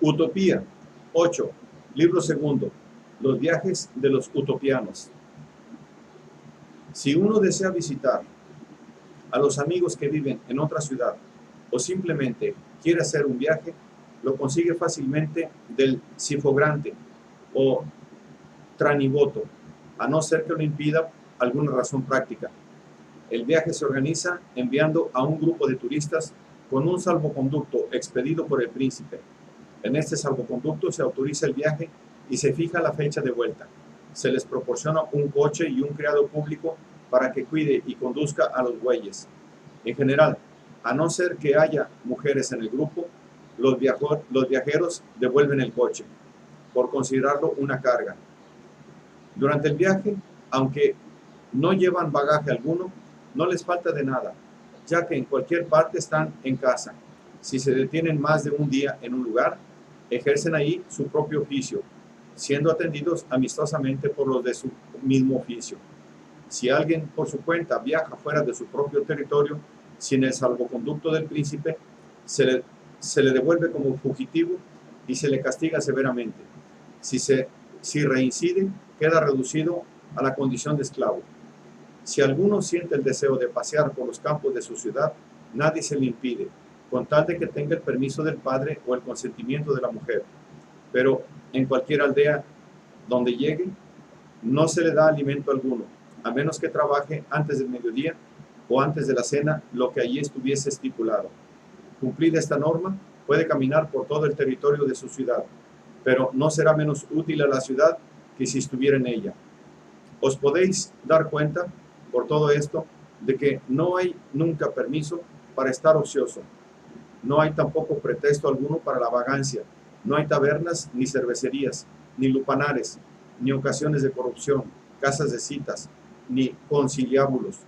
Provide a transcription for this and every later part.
Utopía. 8. Libro segundo. Los viajes de los utopianos. Si uno desea visitar a los amigos que viven en otra ciudad o simplemente quiere hacer un viaje, lo consigue fácilmente del Sifogrante o Tranivoto, a no ser que lo impida alguna razón práctica. El viaje se organiza enviando a un grupo de turistas con un salvoconducto expedido por el príncipe. En este salvoconducto se autoriza el viaje y se fija la fecha de vuelta. Se les proporciona un coche y un criado público para que cuide y conduzca a los bueyes. En general, a no ser que haya mujeres en el grupo, los viajeros devuelven el coche, por considerarlo una carga. Durante el viaje, aunque no llevan bagaje alguno, no les falta de nada, ya que en cualquier parte están en casa. Si se detienen más de un día en un lugar, ejercen ahí su propio oficio, siendo atendidos amistosamente por los de su mismo oficio. Si alguien por su cuenta viaja fuera de su propio territorio, sin el salvoconducto del príncipe, se le devuelve como fugitivo y se le castiga severamente. Si reincide, queda reducido a la condición de esclavo. Si alguno siente el deseo de pasear por los campos de su ciudad, nadie se le impide, con tal de que tenga el permiso del padre o el consentimiento de la mujer. Pero en cualquier aldea donde llegue, no se le da alimento alguno, a menos que trabaje antes del mediodía o antes de la cena lo que allí estuviese estipulado. Cumplida esta norma, puede caminar por todo el territorio de su ciudad, pero no será menos útil a la ciudad que si estuviera en ella. Os podéis dar cuenta, por todo esto, de que no hay nunca permiso para estar ocioso. No hay tampoco pretexto alguno para la vagancia. No hay tabernas, ni cervecerías, ni lupanares, ni ocasiones de corrupción, casas de citas, ni conciliábulos.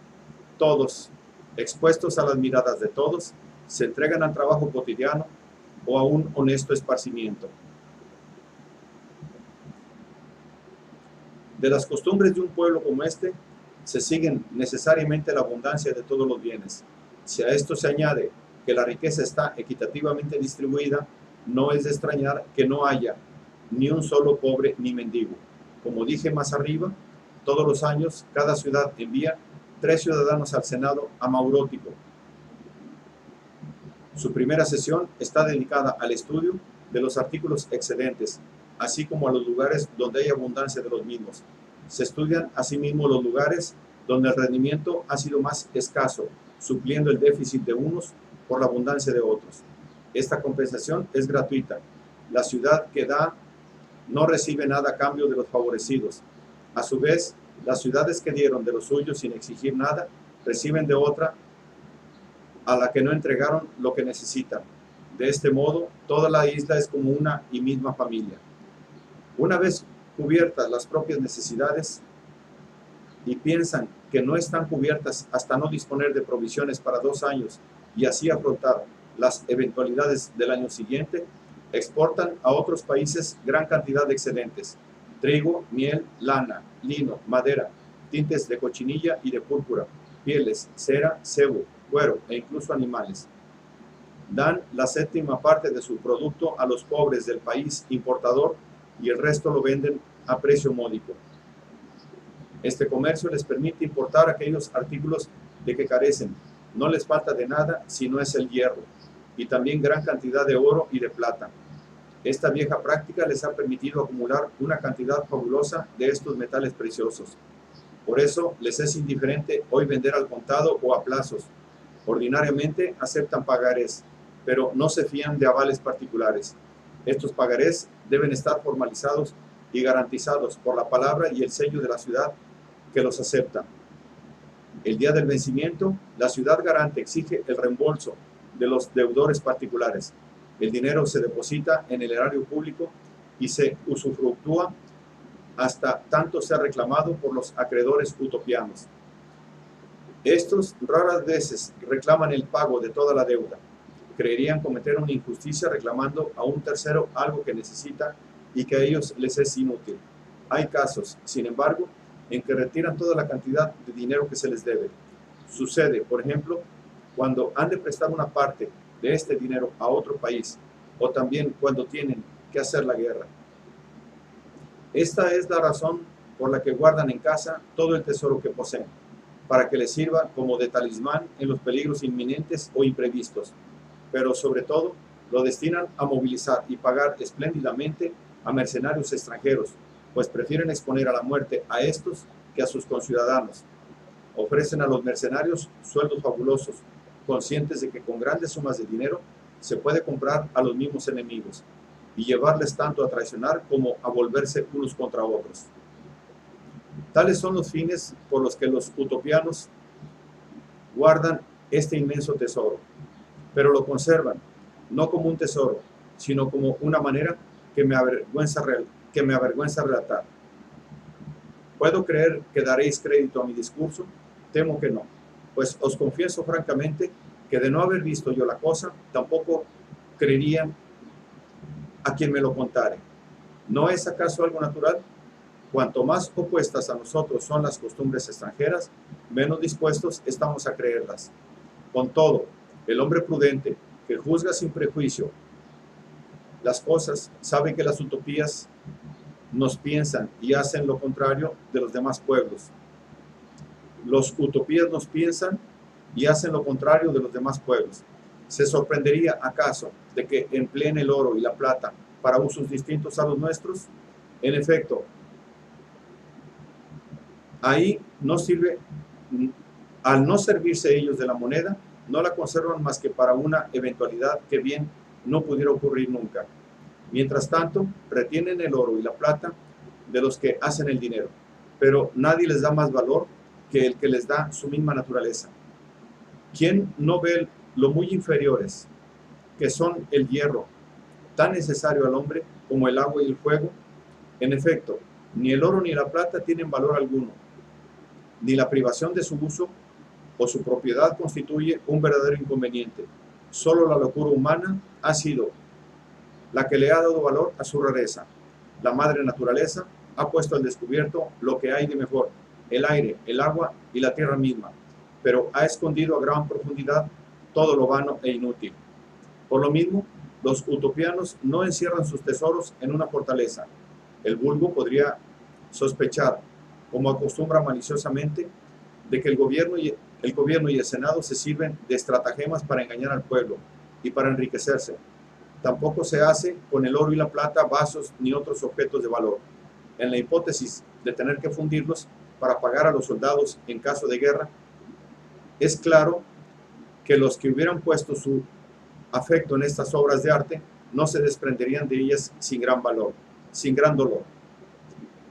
Todos, expuestos a las miradas de todos, se entregan al trabajo cotidiano o a un honesto esparcimiento. De las costumbres de un pueblo como este, se siguen necesariamente la abundancia de todos los bienes. Si a esto se añade que la riqueza está equitativamente distribuida, no es de extrañar que no haya ni un solo pobre ni mendigo. Como dije más arriba, todos los años cada ciudad envía 3 ciudadanos al Senado amaurótico. Su primera sesión está dedicada al estudio de los artículos excedentes, así como a los lugares donde hay abundancia de los mismos. Se estudian asimismo los lugares donde el rendimiento ha sido más escaso, supliendo el déficit de unos por la abundancia de otros. Esta compensación es gratuita. La ciudad que da no recibe nada a cambio de los favorecidos. A su vez, las ciudades que dieron de lo suyo sin exigir nada, reciben de otra a la que no entregaron lo que necesitan. De este modo, toda la isla es como una y misma familia. Una vez cubiertas las propias necesidades y piensan que no están cubiertas hasta no disponer de provisiones para 2 años y así afrontar las eventualidades del año siguiente, exportan a otros países gran cantidad de excedentes: trigo, miel, lana, lino, madera, tintes de cochinilla y de púrpura, pieles, cera, cebo, cuero e incluso animales. Dan la 7ª parte de su producto a los pobres del país importador y el resto lo venden a precio módico. Este comercio les permite importar aquellos artículos de que carecen. No les falta de nada si no es el hierro, y también gran cantidad de oro y de plata. Esta vieja práctica les ha permitido acumular una cantidad fabulosa de estos metales preciosos. Por eso les es indiferente hoy vender al contado o a plazos. Ordinariamente aceptan pagarés, pero no se fían de avales particulares. Estos pagarés deben estar formalizados y garantizados por la palabra y el sello de la ciudad que los acepta. El día del vencimiento, la ciudad garante exige el reembolso de los deudores particulares. El dinero se deposita en el erario público y se usufructúa hasta tanto sea reclamado por los acreedores utopianos. Estos raras veces reclaman el pago de toda la deuda. Creerían cometer una injusticia reclamando a un tercero algo que necesita y que a ellos les es inútil. Hay casos, sin embargo, en que retiran toda la cantidad de dinero que se les debe. Sucede, por ejemplo, cuando han de prestar una parte de este dinero a otro país o también cuando tienen que hacer la guerra. Esta es la razón por la que guardan en casa todo el tesoro que poseen, para que les sirva como de talismán en los peligros inminentes o imprevistos, pero sobre todo lo destinan a movilizar y pagar espléndidamente a mercenarios extranjeros, pues prefieren exponer a la muerte a estos que a sus conciudadanos. Ofrecen a los mercenarios sueldos fabulosos, conscientes de que con grandes sumas de dinero se puede comprar a los mismos enemigos y llevarles tanto a traicionar como a volverse unos contra otros. Tales son los fines por los que los utopianos guardan este inmenso tesoro, pero lo conservan no como un tesoro, sino como una manera que me avergüenza relatar. ¿Puedo creer que daréis crédito a mi discurso? Temo que no, pues os confieso francamente que de no haber visto yo la cosa, tampoco creerían a quien me lo contare. ¿No es acaso algo natural? Cuanto más opuestas a nosotros son las costumbres extranjeras, menos dispuestos estamos a creerlas. Con todo, el hombre prudente, que juzga sin prejuicio las cosas, sabe que las utopías nos piensan y hacen lo contrario de los demás pueblos. Los utopías nos piensan y hacen lo contrario de los demás pueblos. ¿Se sorprendería acaso de que empleen el oro y la plata para usos distintos a los nuestros? En efecto, ahí no sirve, al no servirse ellos de la moneda, no la conservan más que para una eventualidad que bien no pudiera ocurrir nunca. Mientras tanto, retienen el oro y la plata de los que hacen el dinero, pero nadie les da más valor que el que les da su misma naturaleza. ¿Quién no ve lo muy inferiores que son el hierro, tan necesario al hombre como el agua y el fuego? En efecto, ni el oro ni la plata tienen valor alguno, ni la privación de su uso o su propiedad constituye un verdadero inconveniente. Solo la locura humana ha sido la que le ha dado valor a su rareza. La madre naturaleza ha puesto al descubierto lo que hay de mejor, el aire, el agua y la tierra misma, pero ha escondido a gran profundidad todo lo vano e inútil. Por lo mismo, los utopianos no encierran sus tesoros en una fortaleza. El vulgo podría sospechar, como acostumbra maliciosamente, de que el gobierno y el Senado se sirven de estratagemas para engañar al pueblo y para enriquecerse. Tampoco se hace con el oro y la plata vasos ni otros objetos de valor. En la hipótesis de tener que fundirlos para pagar a los soldados en caso de guerra, es claro que los que hubieran puesto su afecto en estas obras de arte no se desprenderían de ellas sin gran valor, sin gran dolor.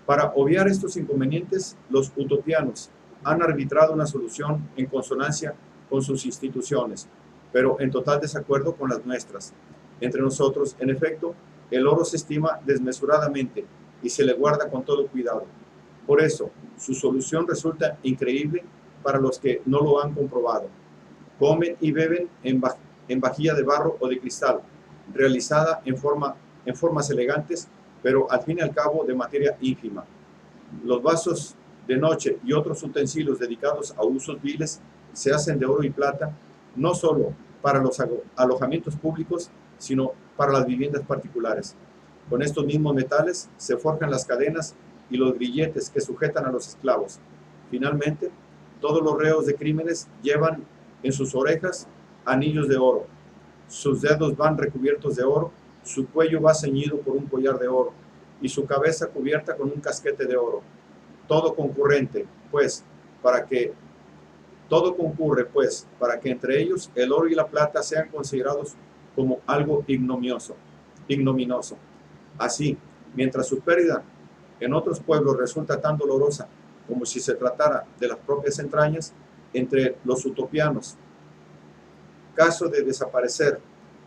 Para obviar estos inconvenientes, los utopianos han arbitrado una solución en consonancia con sus instituciones, pero en total desacuerdo con las nuestras. Entre nosotros, en efecto, el oro se estima desmesuradamente y se le guarda con todo cuidado. Por eso, su solución resulta increíble para los que no lo han comprobado. Comen y beben en vajilla de barro o de cristal, realizada en formas elegantes, pero al fin y al cabo de materia ínfima. Los vasos de noche y otros utensilios dedicados a usos viles se hacen de oro y plata, no solo para los alojamientos públicos, sino para las viviendas particulares. Con estos mismos metales se forjan las cadenas y los grilletes que sujetan a los esclavos. Finalmente, todos los reos de crímenes llevan en sus orejas anillos de oro, sus dedos van recubiertos de oro, su cuello va ceñido por un collar de oro y su cabeza cubierta con un casquete de oro. Todo concurre, pues, para que entre ellos el oro y la plata sean considerados como algo ignominioso. Así, mientras su pérdida en otros pueblos resulta tan dolorosa como si se tratara de las propias entrañas, entre los utopianos, caso de desaparecer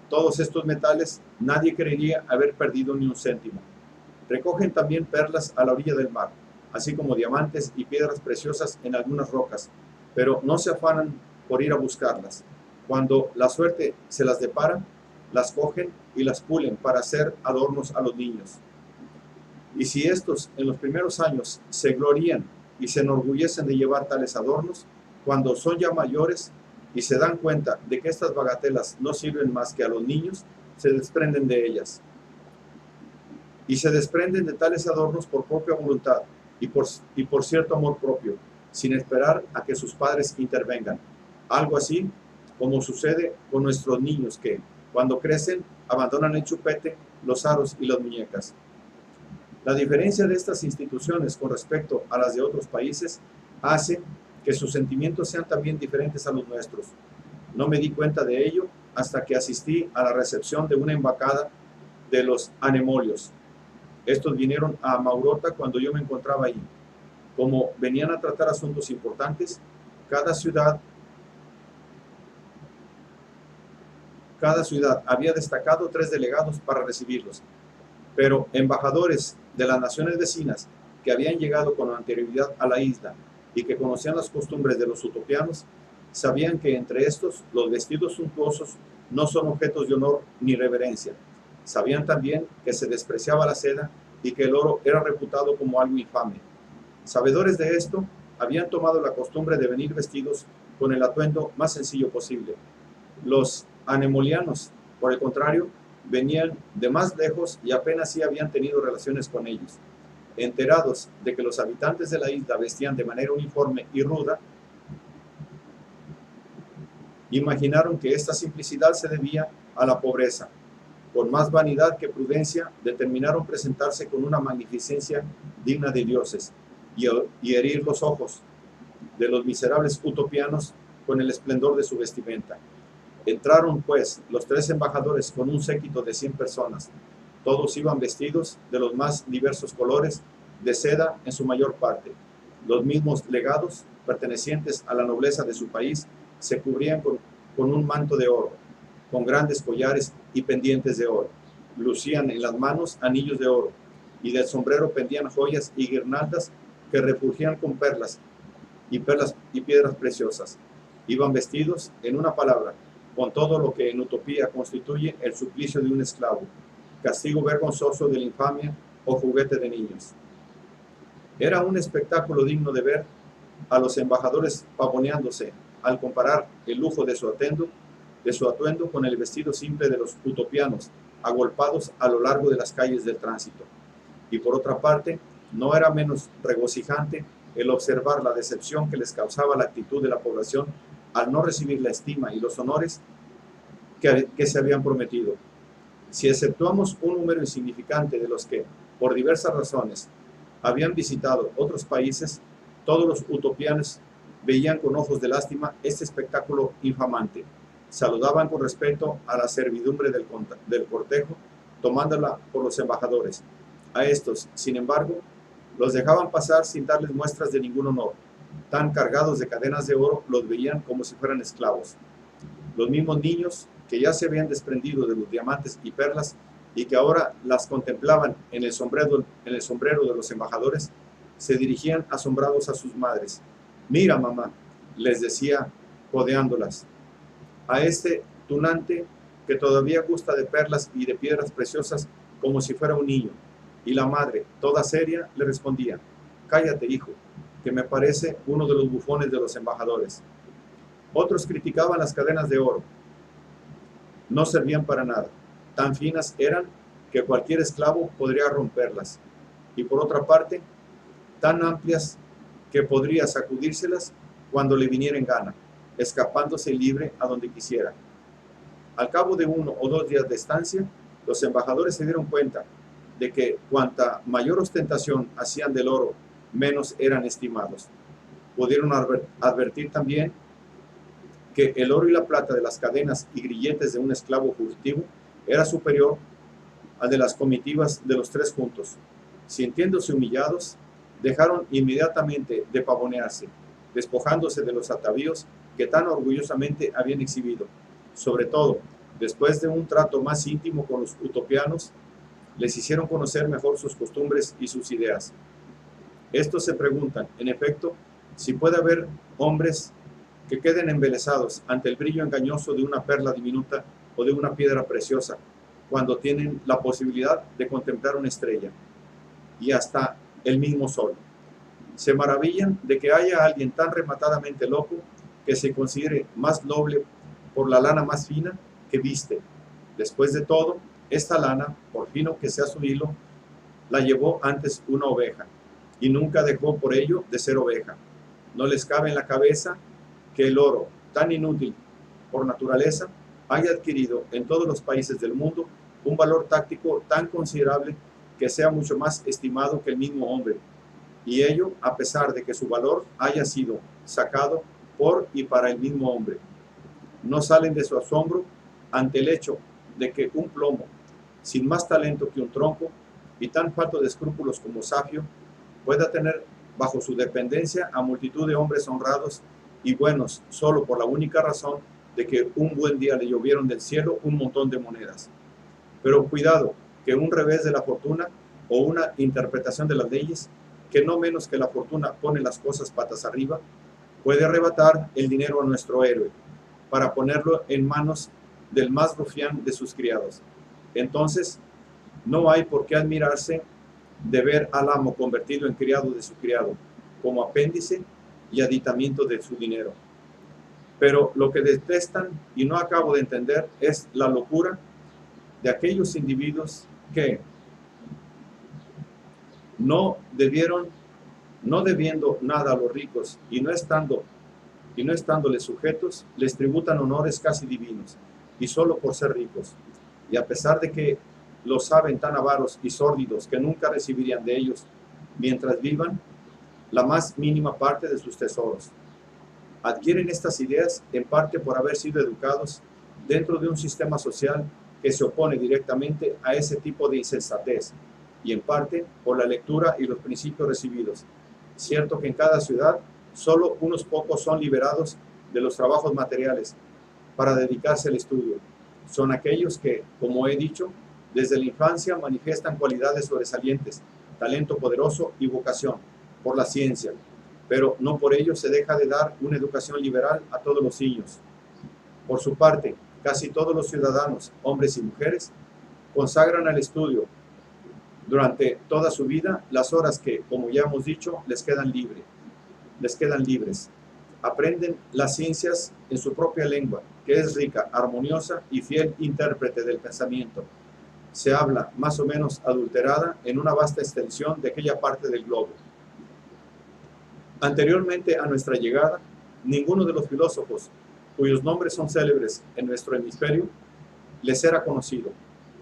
todos estos metales, nadie creería haber perdido ni un céntimo. Recogen también perlas a la orilla del mar, así como diamantes y piedras preciosas en algunas rocas, pero no se afanan por ir a buscarlas. Cuando la suerte se las depara, las cogen y las pulen para hacer adornos a los niños. Y si estos en los primeros años se glorían y se enorgullecen de llevar tales adornos, cuando son ya mayores y se dan cuenta de que estas bagatelas no sirven más que a los niños, se desprenden de ellas. Y se desprenden de tales adornos por propia voluntad y por cierto amor propio, sin esperar a que sus padres intervengan. Algo así como sucede con nuestros niños que, cuando crecen, abandonan el chupete, los aros y las muñecas. La diferencia de estas instituciones con respecto a las de otros países hace que sus sentimientos sean también diferentes a los nuestros. No me di cuenta de ello hasta que asistí a la recepción de una embajada de los anemolios. Estos vinieron a Maurota cuando yo me encontraba ahí. Como venían a tratar asuntos importantes, cada ciudad había destacado 3 delegados para recibirlos, pero embajadores de las naciones vecinas que habían llegado con anterioridad a la isla y que conocían las costumbres de los utopianos, sabían que entre estos los vestidos suntuosos no son objetos de honor ni reverencia. Sabían también que se despreciaba la seda y que el oro era reputado como algo infame. Sabedores de esto, habían tomado la costumbre de venir vestidos con el atuendo más sencillo posible. Los anemolianos, por el contrario, venían de más lejos y apenas sí habían tenido relaciones con ellos. Enterados de que los habitantes de la isla vestían de manera uniforme y ruda, imaginaron que esta simplicidad se debía a la pobreza. Con más vanidad que prudencia, determinaron presentarse con una magnificencia digna de dioses y herir los ojos de los miserables utopianos con el esplendor de su vestimenta. Entraron, pues, los 3 embajadores con un séquito de 100 personas. Todos iban vestidos de los más diversos colores, de seda en su mayor parte. Los mismos legados, pertenecientes a la nobleza de su país, se cubrían con un manto de oro, con grandes collares y pendientes de oro. Lucían en las manos anillos de oro, y del sombrero pendían joyas y guirnaldas que refulgían con perlas y piedras preciosas. Iban vestidos, en una palabra, con todo lo que en utopía constituye el suplicio de un esclavo, castigo vergonzoso de la infamia o juguete de niños. Era un espectáculo digno de ver a los embajadores pavoneándose al comparar el lujo de su atuendo con el vestido simple de los utopianos, agolpados a lo largo de las calles del tránsito. Y por otra parte, no era menos regocijante el observar la decepción que les causaba la actitud de la población al no recibir la estima y los honores que se habían prometido. Si exceptuamos un número insignificante de los que, por diversas razones, habían visitado otros países, todos los utopianos veían con ojos de lástima este espectáculo infamante. Saludaban con respeto a la servidumbre del cortejo, tomándola por los embajadores. A estos, sin embargo, los dejaban pasar sin darles muestras de ningún honor. Tan cargados de cadenas de oro, los veían como si fueran esclavos. Los mismos niños, que ya se habían desprendido de los diamantes y perlas y que ahora las contemplaban en el sombrero de los embajadores, se dirigían asombrados a sus madres. «Mira, mamá», les decía, codeándolas, «a este tunante que todavía gusta de perlas y de piedras preciosas como si fuera un niño». Y la madre, toda seria, le respondía: «Cállate, hijo, que me parece uno de los bufones de los embajadores». Otros criticaban las cadenas de oro. No servían para nada. Tan finas eran que cualquier esclavo podría romperlas. Y por otra parte, tan amplias que podría sacudírselas cuando le viniera en gana, escapándose libre a donde quisiera. Al cabo de 1 o 2 días de estancia, los embajadores se dieron cuenta de que cuanta mayor ostentación hacían del oro, menos eran estimados. Pudieron advertir también que el oro y la plata de las cadenas y grilletes de un esclavo fugitivo era superior al de las comitivas de los 3 juntos. Sintiéndose humillados, dejaron inmediatamente de pavonearse, despojándose de los atavíos que tan orgullosamente habían exhibido. Sobre todo, después de un trato más íntimo con los utopianos, les hicieron conocer mejor sus costumbres y sus ideas. Estos se preguntan, en efecto, si puede haber hombres que queden embelesados ante el brillo engañoso de una perla diminuta o de una piedra preciosa, cuando tienen la posibilidad de contemplar una estrella y hasta el mismo sol. Se maravillan de que haya alguien tan rematadamente loco que se considere más noble por la lana más fina que viste, Después de todo, esta lana, por fino que sea su hilo, la llevó antes una oveja, y nunca dejó por ello de ser oveja. No les cabe en la cabeza que el oro, tan inútil por naturaleza, haya adquirido en todos los países del mundo un valor táctico tan considerable que sea mucho más estimado que el mismo hombre, y ello a pesar de que su valor haya sido sacado por y para el mismo hombre. No salen de su asombro ante el hecho de que un plomo, sin más talento que un tronco y tan falto de escrúpulos como Safio, pueda tener bajo su dependencia a multitud de hombres honrados y buenos solo por la única razón de que un buen día le llovieron del cielo un montón de monedas. Pero cuidado, que un revés de la fortuna o una interpretación de las leyes, que no menos que la fortuna pone las cosas patas arriba, puede arrebatar el dinero a nuestro héroe para ponerlo en manos del más rufián de sus criados. Entonces, no hay por qué admirarse de ver al amo convertido en criado de su criado, como apéndice y aditamiento de su dinero. Pero lo que detestan y no acabo de entender es la locura de aquellos individuos que no debiendo nada a los ricos y no estándoles sujetos, les tributan honores casi divinos, y solo por ser ricos. Y a pesar de que los saben tan avaros y sórdidos que nunca recibirían de ellos, mientras vivan, la más mínima parte de sus tesoros. Adquieren estas ideas en parte por haber sido educados dentro de un sistema social que se opone directamente a ese tipo de insensatez, y en parte por la lectura y los principios recibidos. Cierto que en cada ciudad solo unos pocos son liberados de los trabajos materiales para dedicarse al estudio. Son aquellos que, como he dicho, desde la infancia manifiestan cualidades sobresalientes, talento poderoso y vocación por la ciencia, pero no por ello se deja de dar una educación liberal a todos los niños. Por su parte, casi todos los ciudadanos, hombres y mujeres, consagran al estudio durante toda su vida las horas que, como ya hemos dicho, les quedan libres. Aprenden las ciencias en su propia lengua, que es rica, armoniosa y fiel intérprete del pensamiento. Se habla, más o menos adulterada, en una vasta extensión de aquella parte del globo. Anteriormente a nuestra llegada, ninguno de los filósofos cuyos nombres son célebres en nuestro hemisferio les era conocido.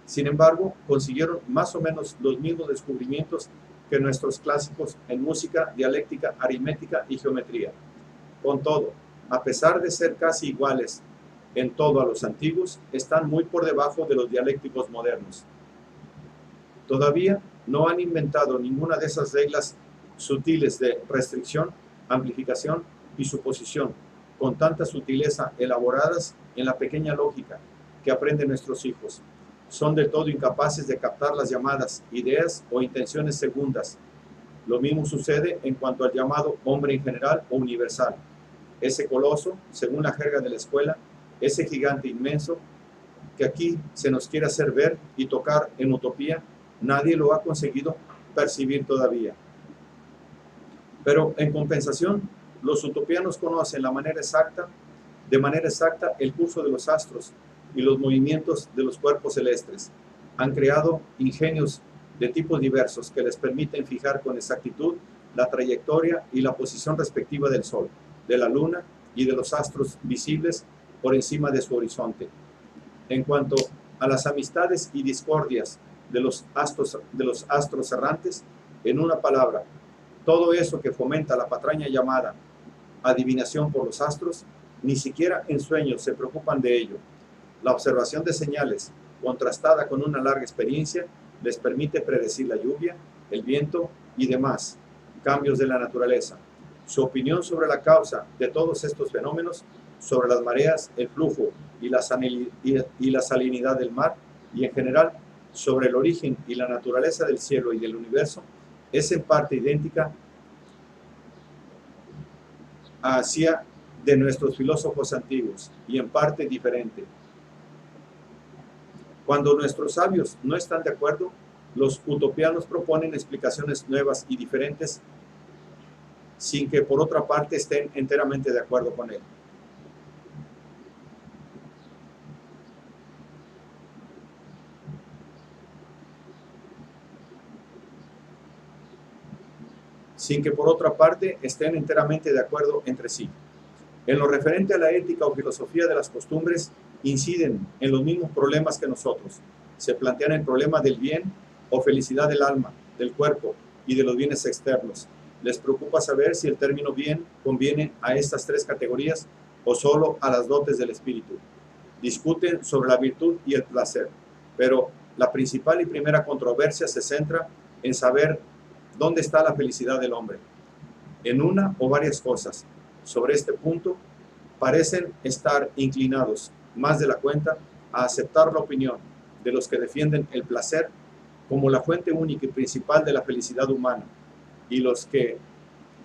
Sin embargo, consiguieron más o menos los mismos descubrimientos que nuestros clásicos en música, dialéctica, aritmética y geometría. Con todo, a pesar de ser casi iguales en todo a los antiguos, están muy por debajo de los dialécticos modernos. Todavía no han inventado ninguna de esas reglas sutiles de restricción, amplificación y suposición, con tanta sutileza elaboradas en la pequeña lógica que aprenden nuestros hijos. Son del todo incapaces de captar las llamadas ideas o intenciones segundas. Lo mismo sucede en cuanto al llamado hombre en general o universal. Ese coloso, según la jerga de la escuela, ese gigante inmenso que aquí se nos quiere hacer ver y tocar en utopía, nadie lo ha conseguido percibir todavía. Pero en compensación, los utopianos conocen de manera exacta el curso de los astros y los movimientos de los cuerpos celestes. Han creado ingenios de tipos diversos que les permiten fijar con exactitud la trayectoria y la posición respectiva del Sol, de la Luna y de los astros visibles por encima de su horizonte. En cuanto a las amistades y discordias de los astros errantes, en una palabra, todo eso que fomenta la patraña llamada adivinación por los astros, ni siquiera en sueños se preocupan de ello. La observación de señales, contrastada con una larga experiencia, les permite predecir la lluvia, el viento y demás cambios de la naturaleza. Su opinión sobre la causa de todos estos fenómenos, sobre las mareas, el flujo y la salinidad del mar, y en general sobre el origen y la naturaleza del cielo y del universo, es en parte idéntica hacia de nuestros filósofos antiguos y en parte diferente. Cuando nuestros sabios no están de acuerdo, los utopianos proponen explicaciones nuevas y diferentes sin que por otra parte estén enteramente de acuerdo con él. sin que por otra parte estén enteramente de acuerdo entre sí. En lo referente a la ética o filosofía de las costumbres, inciden en los mismos problemas que nosotros. Se plantean el problema del bien o felicidad del alma, del cuerpo y de los bienes externos. Les preocupa saber si el término bien conviene a estas tres categorías o solo a las dotes del espíritu. Discuten sobre la virtud y el placer, pero la principal y primera controversia se centra en saber dónde está la felicidad del hombre, en una o varias cosas. Sobre este punto, parecen estar inclinados más de la cuenta a aceptar la opinión de los que defienden el placer como la fuente única y principal de la felicidad humana, y lo que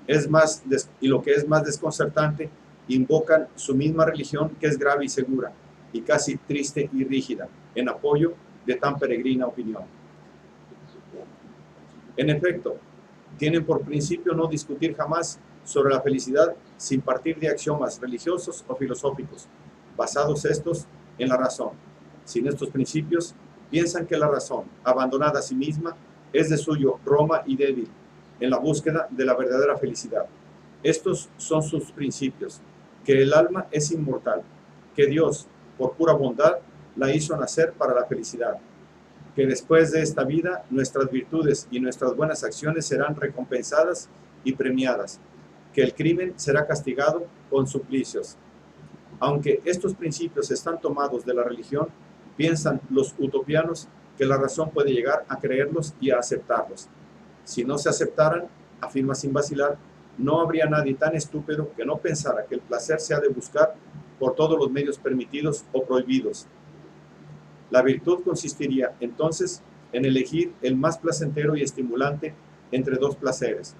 es más desconcertante, invocan su misma religión, que es grave y segura, y casi triste y rígida, en apoyo de tan peregrina opinión. En efecto, tienen por principio no discutir jamás sobre la felicidad sin partir de axiomas religiosos o filosóficos, basados estos en la razón. Sin estos principios, piensan que la razón, abandonada a sí misma, es de suyo Roma y débil en la búsqueda de la verdadera felicidad. Estos son sus principios: que el alma es inmortal, que Dios, por pura bondad, la hizo nacer para la felicidad, que después de esta vida nuestras virtudes y nuestras buenas acciones serán recompensadas y premiadas, que el crimen será castigado con suplicios. Aunque estos principios están tomados de la religión, piensan los utopianos que la razón puede llegar a creerlos y a aceptarlos. Si no se aceptaran, afirma sin vacilar, no habría nadie tan estúpido que no pensara que el placer se ha de buscar por todos los medios permitidos o prohibidos. La virtud consistiría entonces en elegir el más placentero y estimulante entre dos placeres,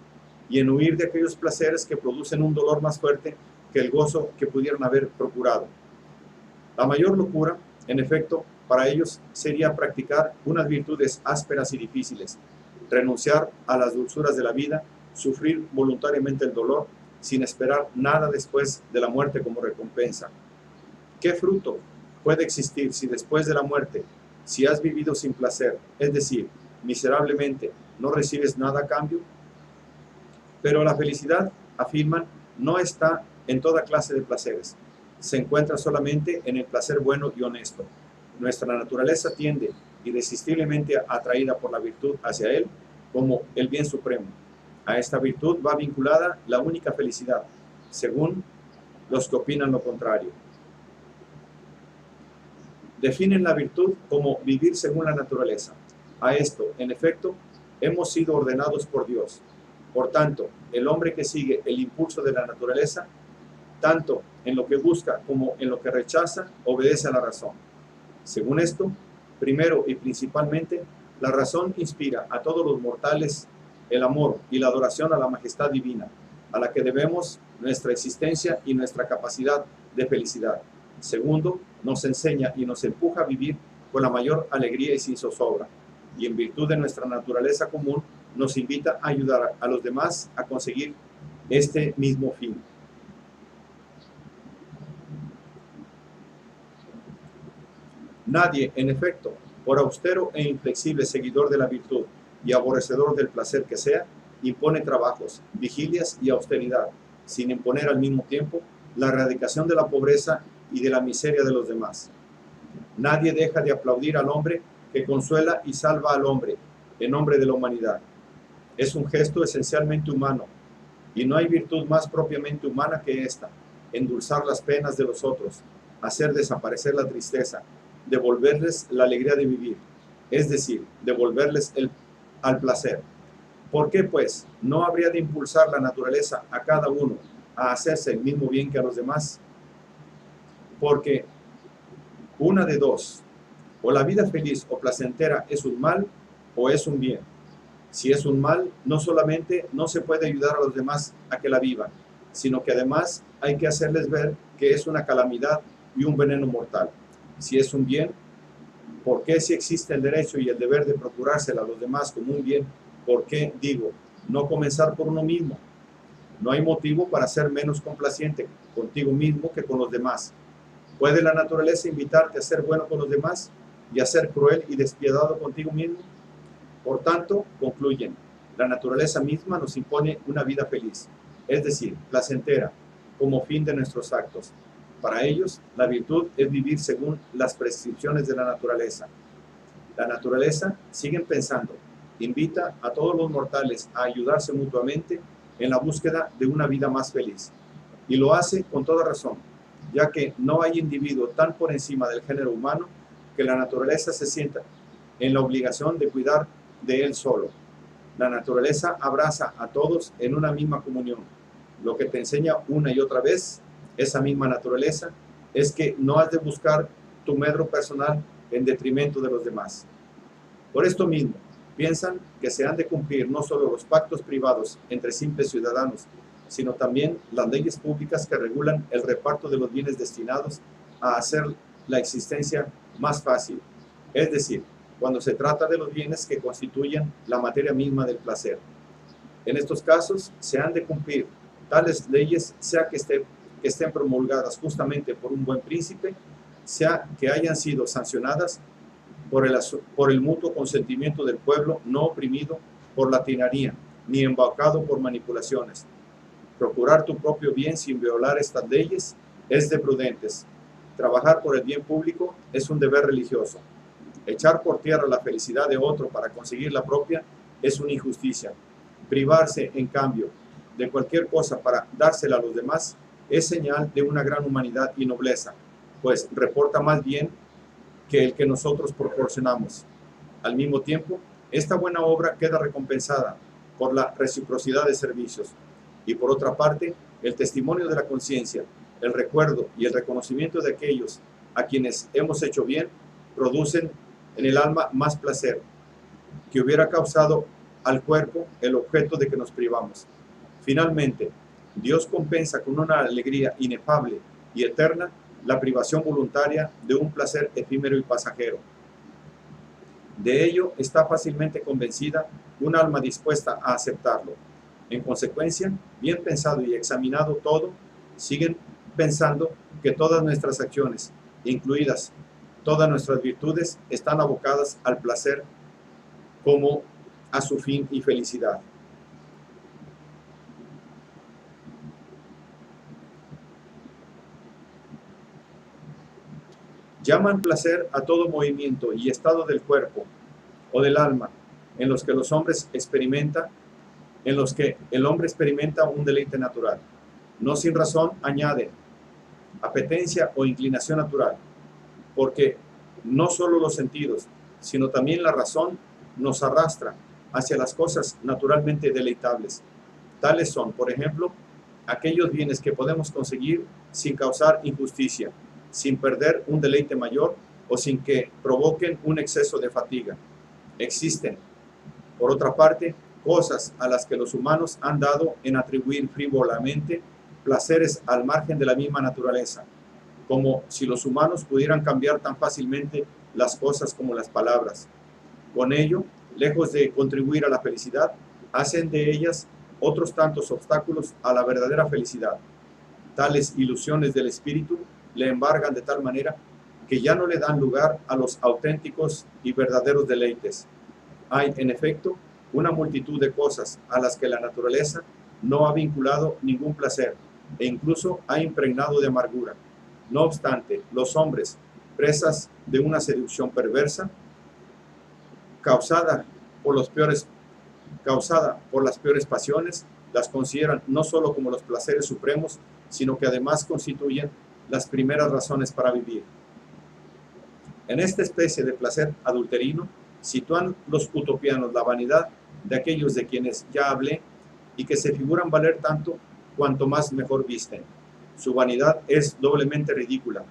y en huir de aquellos placeres que producen un dolor más fuerte que el gozo que pudieran haber procurado. La mayor locura, en efecto, para ellos sería practicar unas virtudes ásperas y difíciles, renunciar a las dulzuras de la vida, sufrir voluntariamente el dolor, sin esperar nada después de la muerte como recompensa. ¿Qué fruto puede existir si después de la muerte, si has vivido sin placer, es decir, miserablemente, no recibes nada a cambio? Pero la felicidad, afirman, no está en toda clase de placeres. Se encuentra solamente en el placer bueno y honesto. Nuestra naturaleza tiende, irresistiblemente atraída por la virtud hacia él, como el bien supremo. A esta virtud va vinculada la única felicidad, según los que opinan lo contrario. Definen la virtud como vivir según la naturaleza. A esto, en efecto, hemos sido ordenados por Dios. Por tanto, el hombre que sigue el impulso de la naturaleza, tanto en lo que busca como en lo que rechaza, obedece a la razón. Según esto, primero y principalmente, la razón inspira a todos los mortales el amor y la adoración a la majestad divina, a la que debemos nuestra existencia y nuestra capacidad de felicidad. Segundo, nos enseña y nos empuja a vivir con la mayor alegría y sin zozobra, y en virtud de nuestra naturaleza común, nos invita a ayudar a los demás a conseguir este mismo fin. Nadie, en efecto, por austero e inflexible seguidor de la virtud y aborrecedor del placer que sea, impone trabajos, vigilias y austeridad, sin imponer al mismo tiempo la erradicación de la pobreza y de la miseria de los demás. Nadie deja de aplaudir al hombre que consuela y salva al hombre en nombre de la humanidad. Es un gesto esencialmente humano, y no hay virtud más propiamente humana que esta: endulzar las penas de los otros, hacer desaparecer la tristeza, devolverles la alegría de vivir, es decir, devolverles al placer. ¿Por qué, pues, no habría de impulsar la naturaleza a cada uno a hacerse el mismo bien que a los demás? Porque una de dos: o la vida feliz o placentera es un mal o es un bien. Si es un mal, no solamente no se puede ayudar a los demás a que la vivan, sino que además hay que hacerles ver que es una calamidad y un veneno mortal. Si es un bien, ¿por qué, si existe el derecho y el deber de procurársela a los demás como un bien, por qué, digo, no comenzar por uno mismo? No hay motivo para ser menos complaciente contigo mismo que con los demás. ¿Puede la naturaleza invitarte a ser bueno con los demás y a ser cruel y despiadado contigo mismo? Por tanto, concluyen, La naturaleza misma nos impone una vida feliz, es decir, placentera, como fin de nuestros actos. Para ellos, la virtud es vivir según las prescripciones de la naturaleza. La naturaleza, siguen pensando, invita a todos los mortales a ayudarse mutuamente en la búsqueda de una vida más feliz. Y lo hace con toda razón, ya que no hay individuo tan por encima del género humano que la naturaleza se sienta en la obligación de cuidar de él solo. La naturaleza abraza a todos en una misma comunión. Lo que te enseña una y otra vez esa misma naturaleza es que no has de buscar tu medro personal en detrimento de los demás. Por esto mismo, piensan que se han de cumplir no solo los pactos privados entre simples ciudadanos, sino también las leyes públicas que regulan el reparto de los bienes destinados a hacer la existencia más fácil. Es decir, cuando se trata de los bienes que constituyen la materia misma del placer. En estos casos, se han de cumplir tales leyes, sea que estén promulgadas justamente por un buen príncipe, sea que hayan sido sancionadas por el mutuo consentimiento del pueblo no oprimido por la tiranía, ni embaucado por manipulaciones. Procurar tu propio bien sin violar estas leyes es de prudentes. Trabajar por el bien público es un deber religioso. Echar por tierra la felicidad de otro para conseguir la propia es una injusticia. Privarse, en cambio, de cualquier cosa para dársela a los demás es señal de una gran humanidad y nobleza, pues reporta más bien que el que nosotros proporcionamos. Al mismo tiempo, esta buena obra queda recompensada por la reciprocidad de servicios y, por otra parte, el testimonio de la conciencia, el recuerdo y el reconocimiento de aquellos a quienes hemos hecho bien producen en el alma más placer que hubiera causado al cuerpo el objeto de que nos privamos. Finalmente, Dios compensa con una alegría inefable y eterna la privación voluntaria de un placer efímero y pasajero. De ello está fácilmente convencida un alma dispuesta a aceptarlo. En consecuencia, bien pensado y examinado todo, siguen pensando que todas nuestras acciones, incluidas todas nuestras virtudes, están abocadas al placer como a su fin y felicidad. Llaman placer a todo movimiento y estado del cuerpo o del alma en los que el hombre experimenta un deleite natural. No sin razón añaden apetencia o inclinación natural, porque no solo los sentidos, sino también la razón nos arrastra hacia las cosas naturalmente deleitables. Tales son, por ejemplo, aquellos bienes que podemos conseguir sin causar injusticia, sin perder un deleite mayor o sin que provoquen un exceso de fatiga. Existen, por otra parte, cosas a las que los humanos han dado en atribuir frívolamente placeres al margen de la misma naturaleza, como si los humanos pudieran cambiar tan fácilmente las cosas como las palabras. Con ello, lejos de contribuir a la felicidad, hacen de ellas otros tantos obstáculos a la verdadera felicidad. Tales ilusiones del espíritu le embargan de tal manera que ya no le dan lugar a los auténticos y verdaderos deleites. Hay, en efecto, una multitud de cosas a las que la naturaleza no ha vinculado ningún placer e incluso ha impregnado de amargura. No obstante, los hombres, presas de una seducción perversa, causada por las peores pasiones, las consideran no solo como los placeres supremos, sino que además constituyen las primeras razones para vivir. En esta especie de placer adulterino sitúan los utopianos la vanidad de aquellos de quienes ya hablé y que se figuran valer tanto cuanto más mejor visten. Su vanidad es doblemente ridícula.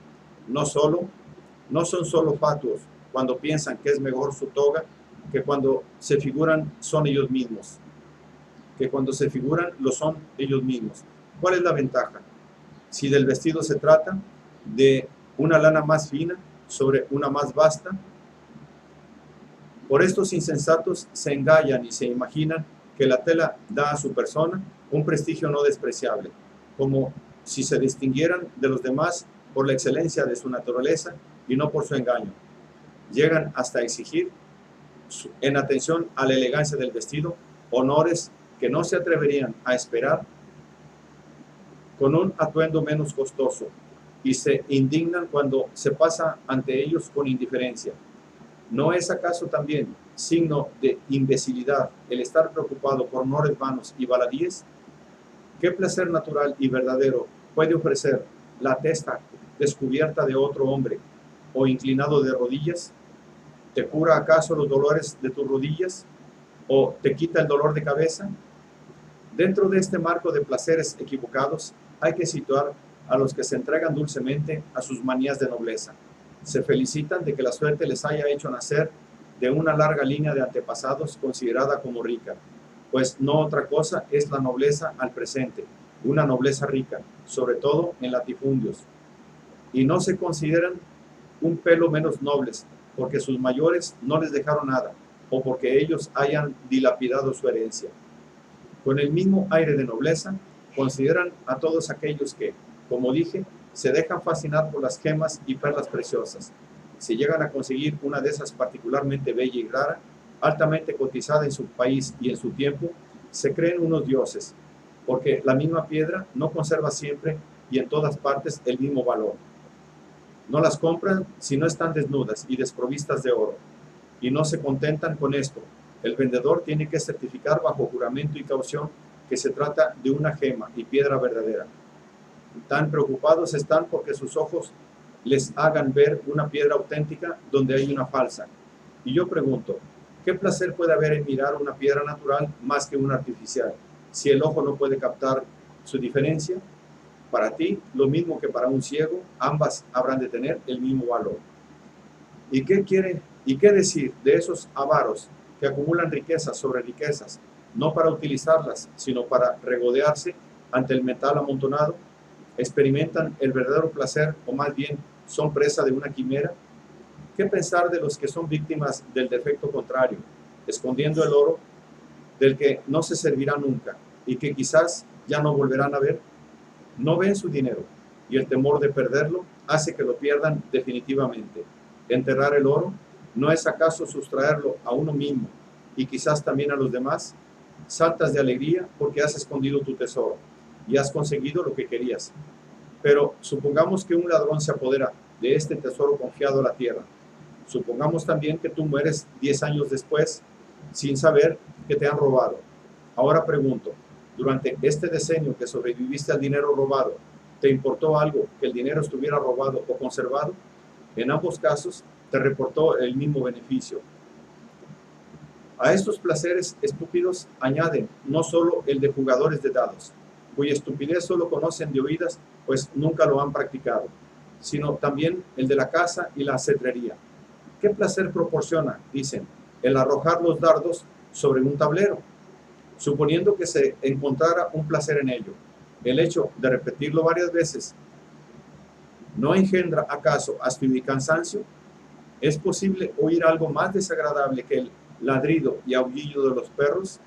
No son solo fatuos cuando piensan que es mejor su toga que cuando se figuran son ellos mismos. Que cuando se figuran lo son ellos mismos. ¿Cuál es la ventaja? Si del vestido se trata, de una lana más fina sobre una más vasta. Por estos insensatos se engañan y se imaginan que la tela da a su persona un prestigio no despreciable, como si se distinguieran de los demás por la excelencia de su naturaleza y no por su engaño. Llegan hasta exigir, en atención a la elegancia del vestido, honores que no se atreverían a esperar con un atuendo menos costoso, y se indignan cuando se pasa ante ellos con indiferencia. ¿No es acaso también signo de imbecilidad el estar preocupado por honores vanos y baladíes? ¿Qué placer natural y verdadero puede ofrecer la testa descubierta de otro hombre o inclinado de rodillas? ¿Te cura acaso los dolores de tus rodillas o te quita el dolor de cabeza? Dentro de este marco de placeres equivocados hay que situar a los que se entregan dulcemente a sus manías de nobleza. Se felicitan de que la suerte les haya hecho nacer de una larga línea de antepasados considerada como rica, pues no otra cosa es la nobleza al presente, una nobleza rica, sobre todo en latifundios, y no se consideran un pelo menos nobles porque sus mayores no les dejaron nada o porque ellos hayan dilapidado su herencia. Con el mismo aire de nobleza, consideran a todos aquellos que, como dije, se dejan fascinar por las gemas y perlas preciosas. Si llegan a conseguir una de esas particularmente bella y rara, altamente cotizada en su país y en su tiempo, se creen unos dioses, porque la misma piedra no conserva siempre y en todas partes el mismo valor. No las compran si no están desnudas y desprovistas de oro, y no se contentan con esto. El vendedor tiene que certificar bajo juramento y caución que se trata de una gema y piedra verdadera. Tan preocupados están porque sus ojos les hagan ver una piedra auténtica donde hay una falsa. Y yo pregunto, ¿qué placer puede haber en mirar una piedra natural más que una artificial, si el ojo no puede captar su diferencia? Para ti, lo mismo que para un ciego, ambas habrán de tener el mismo valor. ¿Y qué decir de esos avaros que acumulan riquezas sobre riquezas, no para utilizarlas, sino para regodearse ante el metal amontonado? ¿Experimentan el verdadero placer o más bien son presa de una quimera? ¿Qué pensar de los que son víctimas del defecto contrario, escondiendo el oro del que no se servirá nunca y que quizás ya no volverán a ver? No ven su dinero y el temor de perderlo hace que lo pierdan definitivamente. Enterrar el oro, ¿no es acaso sustraerlo a uno mismo y quizás también a los demás? Saltas de alegría porque has escondido tu tesoro y has conseguido lo que querías. Pero supongamos que un ladrón se apodera de este tesoro confiado a la tierra. Supongamos también que tú mueres 10 años después sin saber que te han robado. Ahora pregunto, durante este decenio que sobreviviste al dinero robado, ¿te importó algo que el dinero estuviera robado o conservado? En ambos casos te reportó el mismo beneficio. A estos placeres estúpidos añaden no solo el de jugadores de dados, cuya estupidez solo conocen de oídas, pues nunca lo han practicado, sino también el de la caza y la cetrería. ¿Qué placer proporciona, dicen, el arrojar los dardos sobre un tablero? Suponiendo que se encontrara un placer en ello, el hecho de repetirlo varias veces, ¿no engendra acaso hastío y cansancio? ¿Es posible oír algo más desagradable que el ladrido y aullido de los perros?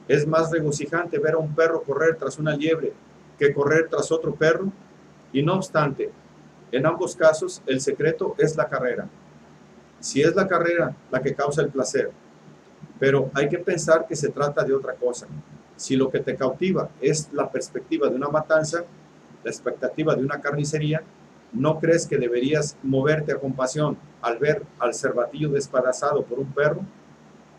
¿Es más regocijante ver a un perro correr tras una liebre que correr tras otro perro? Y no obstante, en ambos casos el secreto es la carrera. Si es la carrera la que causa el placer, pero hay que pensar que se trata de otra cosa. Si lo que te cautiva es la perspectiva de una matanza, la expectativa de una carnicería, ¿no crees que deberías moverte a compasión al ver al cervatillo despedazado por un perro?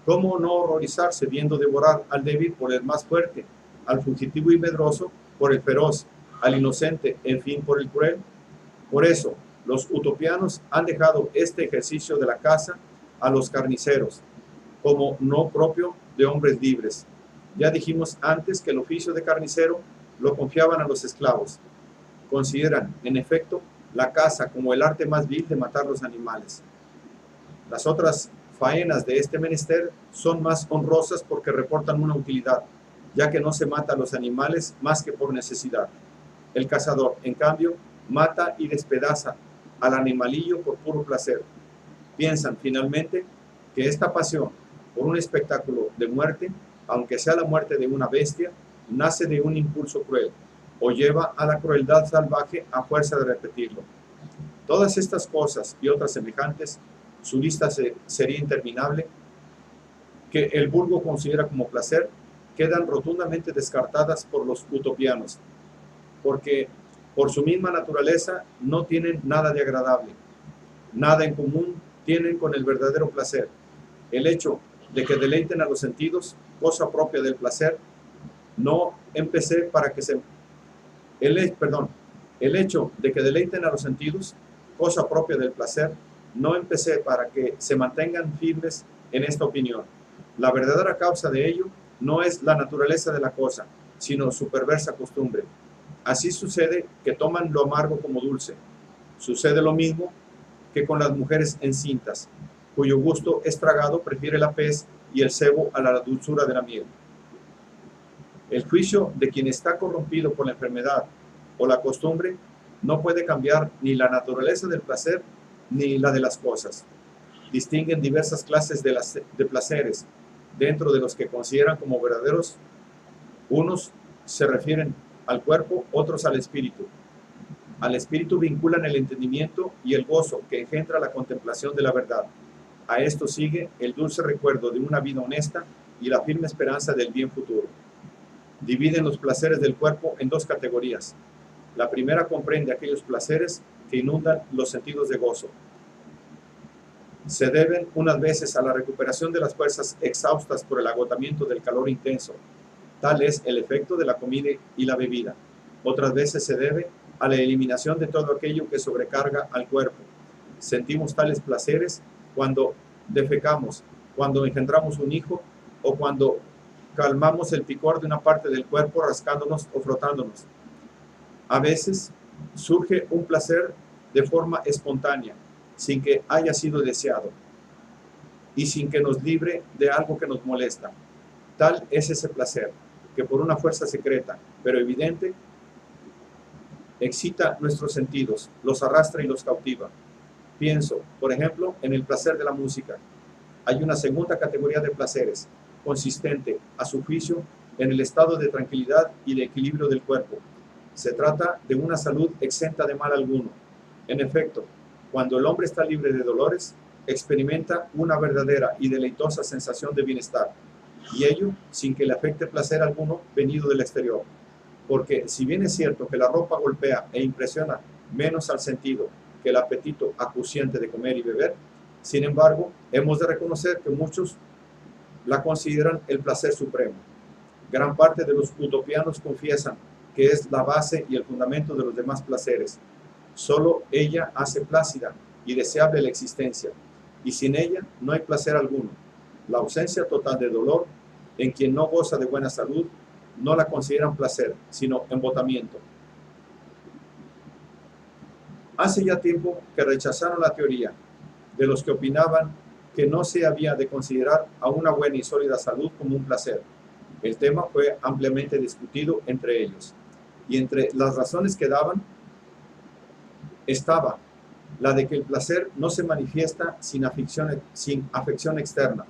¿Cómo no horrorizarse viendo devorar al débil por el más fuerte, al fugitivo y medroso por el feroz, al inocente, en fin, por el cruel? Por eso, los utopianos han dejado este ejercicio de la caza a los carniceros, como no propio de hombres libres. Ya dijimos antes que el oficio de carnicero lo confiaban a los esclavos. Consideran, en efecto, la caza como el arte más vil de matar los animales. Las otras faenas de este menester son más honrosas porque reportan una utilidad, ya que no se mata a los animales más que por necesidad. El cazador, en cambio, mata y despedaza al animalillo por puro placer. Piensan, finalmente, que esta pasión por un espectáculo de muerte, aunque sea la muerte de una bestia, nace de un impulso cruel o lleva a la crueldad salvaje a fuerza de repetirlo. Todas estas cosas y otras semejantes, su lista sería interminable, que el vulgo considera como placer quedan rotundamente descartadas por los utopianos, porque por su misma naturaleza no tienen nada de agradable, nada en común tienen con el verdadero placer. El hecho de que deleiten a los sentidos, cosa propia del placer, no empecé para que se... El hecho de que deleiten a los sentidos, cosa propia del placer, no empecé para que se mantengan firmes en esta opinión. La verdadera causa de ello no es la naturaleza de la cosa, sino su perversa costumbre. Así sucede que toman lo amargo como dulce. Sucede lo mismo que con las mujeres encintas, cuyo gusto estragado prefiere la pez y el cebo a la dulzura de la miel. El juicio de quien está corrompido por la enfermedad o la costumbre no puede cambiar ni la naturaleza del placer ni la de las cosas. Distinguen diversas clases de placeres, dentro de los que consideran como verdaderos. Unos se refieren al cuerpo, otros al espíritu. Al espíritu vinculan el entendimiento y el gozo que engendra la contemplación de la verdad. A esto sigue el dulce recuerdo de una vida honesta y la firme esperanza del bien futuro. Dividen los placeres del cuerpo en dos categorías. La primera comprende aquellos placeres que inundan los sentidos de gozo. Se deben unas veces a la recuperación de las fuerzas exhaustas por el agotamiento del calor intenso. Tal es el efecto de la comida y la bebida. Otras veces se debe a la eliminación de todo aquello que sobrecarga al cuerpo. Sentimos tales placeres cuando defecamos, cuando engendramos un hijo o cuando calmamos el picor de una parte del cuerpo rascándonos o frotándonos. A veces surge un placer de forma espontánea, sin que haya sido deseado y sin que nos libre de algo que nos molesta. Tal es ese placer, que por una fuerza secreta, pero evidente, excita nuestros sentidos, los arrastra y los cautiva. Pienso, por ejemplo, en el placer de la música. Hay una segunda categoría de placeres, consistente, a su juicio, en el estado de tranquilidad y de equilibrio del cuerpo. Se trata de una salud exenta de mal alguno. En efecto, cuando el hombre está libre de dolores, experimenta una verdadera y deleitosa sensación de bienestar, y ello sin que le afecte placer alguno venido del exterior. Porque si bien es cierto que la ropa golpea e impresiona menos al sentido que el apetito acuciante de comer y beber, sin embargo, hemos de reconocer que muchos la consideran el placer supremo. Gran parte de los utopianos confiesan que es la base y el fundamento de los demás placeres. Solo ella hace plácida y deseable la existencia, y sin ella no hay placer alguno. La ausencia total de dolor, en quien no goza de buena salud, no la consideran placer, sino embotamiento. Hace ya tiempo que rechazaron la teoría de los que opinaban que no se había de considerar a una buena y sólida salud como un placer. El tema fue ampliamente discutido entre ellos, y entre las razones que daban estaba la de que el placer no se manifiesta sin afección externa.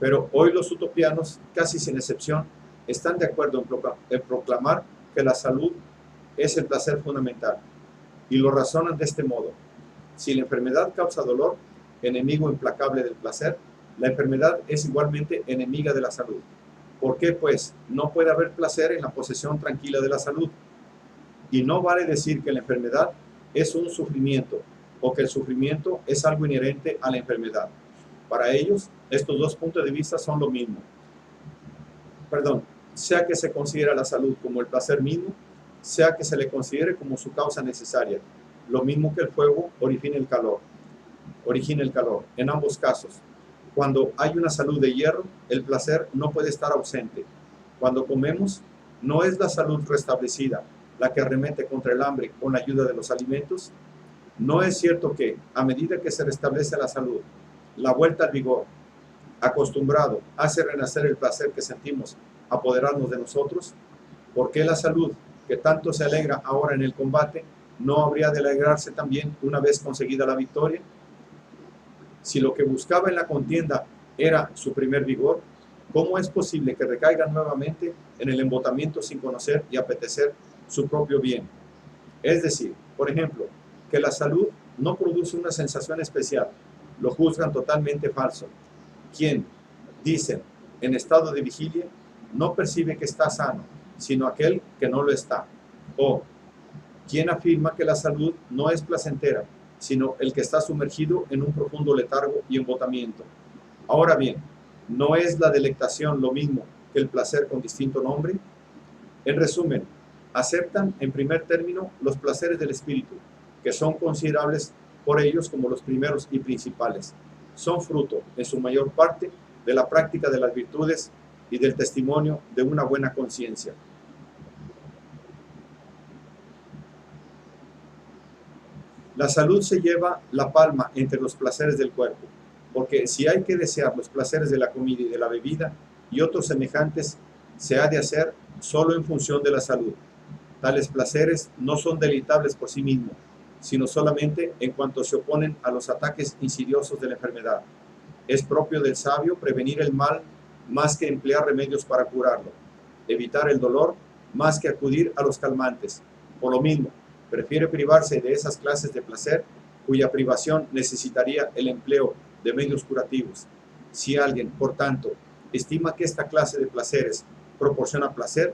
Pero hoy los utopianos, casi sin excepción, están de acuerdo en proclamar que la salud es el placer fundamental, y lo razonan de este modo. Si la enfermedad causa dolor, enemigo implacable del placer, la enfermedad es igualmente enemiga de la salud. ¿Por qué, pues, no puede haber placer en la posesión tranquila de la salud? Y no vale decir que la enfermedad es un sufrimiento, o que el sufrimiento es algo inherente a la enfermedad. Para ellos, estos dos puntos de vista son lo mismo. Sea que se considera la salud como el placer mismo, sea que se le considere como su causa necesaria, lo mismo que el fuego origina el calor. En ambos casos, cuando hay una salud de hierro, el placer no puede estar ausente. Cuando comemos, no es la salud restablecida la que arremete contra el hambre con la ayuda de los alimentos. No es cierto que, a medida que se restablece la salud, la vuelta al vigor acostumbrado hace renacer el placer que sentimos apoderarnos de nosotros. ¿Por qué la salud, que tanto se alegra ahora en el combate, no habría de alegrarse también una vez conseguida la victoria? Si lo que buscaba en la contienda era su primer vigor, ¿cómo es posible que recaiga nuevamente en el embotamiento sin conocer y apetecer su propio bien? Es decir, por ejemplo, que la salud no produce una sensación especial, lo juzgan totalmente falso. Quien, Dicen, en estado de vigilia, no percibe que está sano, sino aquel que no lo está. O, ¿quién afirma que la salud no es placentera, sino el que está sumergido en un profundo letargo y embotamiento? Ahora bien, ¿no es la delectación lo mismo que el placer con distinto nombre? En resumen, aceptan en primer término los placeres del espíritu, que son considerables por ellos como los primeros y principales. Son fruto, en su mayor parte, de la práctica de las virtudes y del testimonio de una buena conciencia. La salud se lleva la palma entre los placeres del cuerpo, porque si hay que desear los placeres de la comida y de la bebida y otros semejantes, se ha de hacer solo en función de la salud. Tales placeres no son deleitables por sí mismos, sino solamente en cuanto se oponen a los ataques insidiosos de la enfermedad. Es propio del sabio prevenir el mal más que emplear remedios para curarlo, evitar el dolor más que acudir a los calmantes. Por lo mismo, prefiere privarse de esas clases de placer cuya privación necesitaría el empleo de medios curativos. Si alguien, por tanto, estima que esta clase de placeres proporciona placer,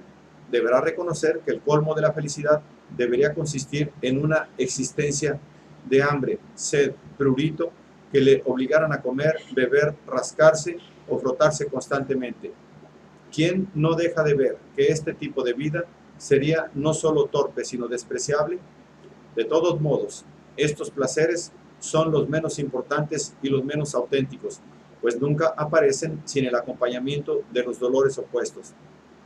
deberá reconocer que el colmo de la felicidad debería consistir en una existencia de hambre, sed, prurito, que le obligaran a comer, beber, rascarse o frotarse constantemente. ¿Quién no deja de ver que este tipo de vida sería no solo torpe, sino despreciable? De todos modos, estos placeres son los menos importantes y los menos auténticos, pues nunca aparecen sin el acompañamiento de los dolores opuestos.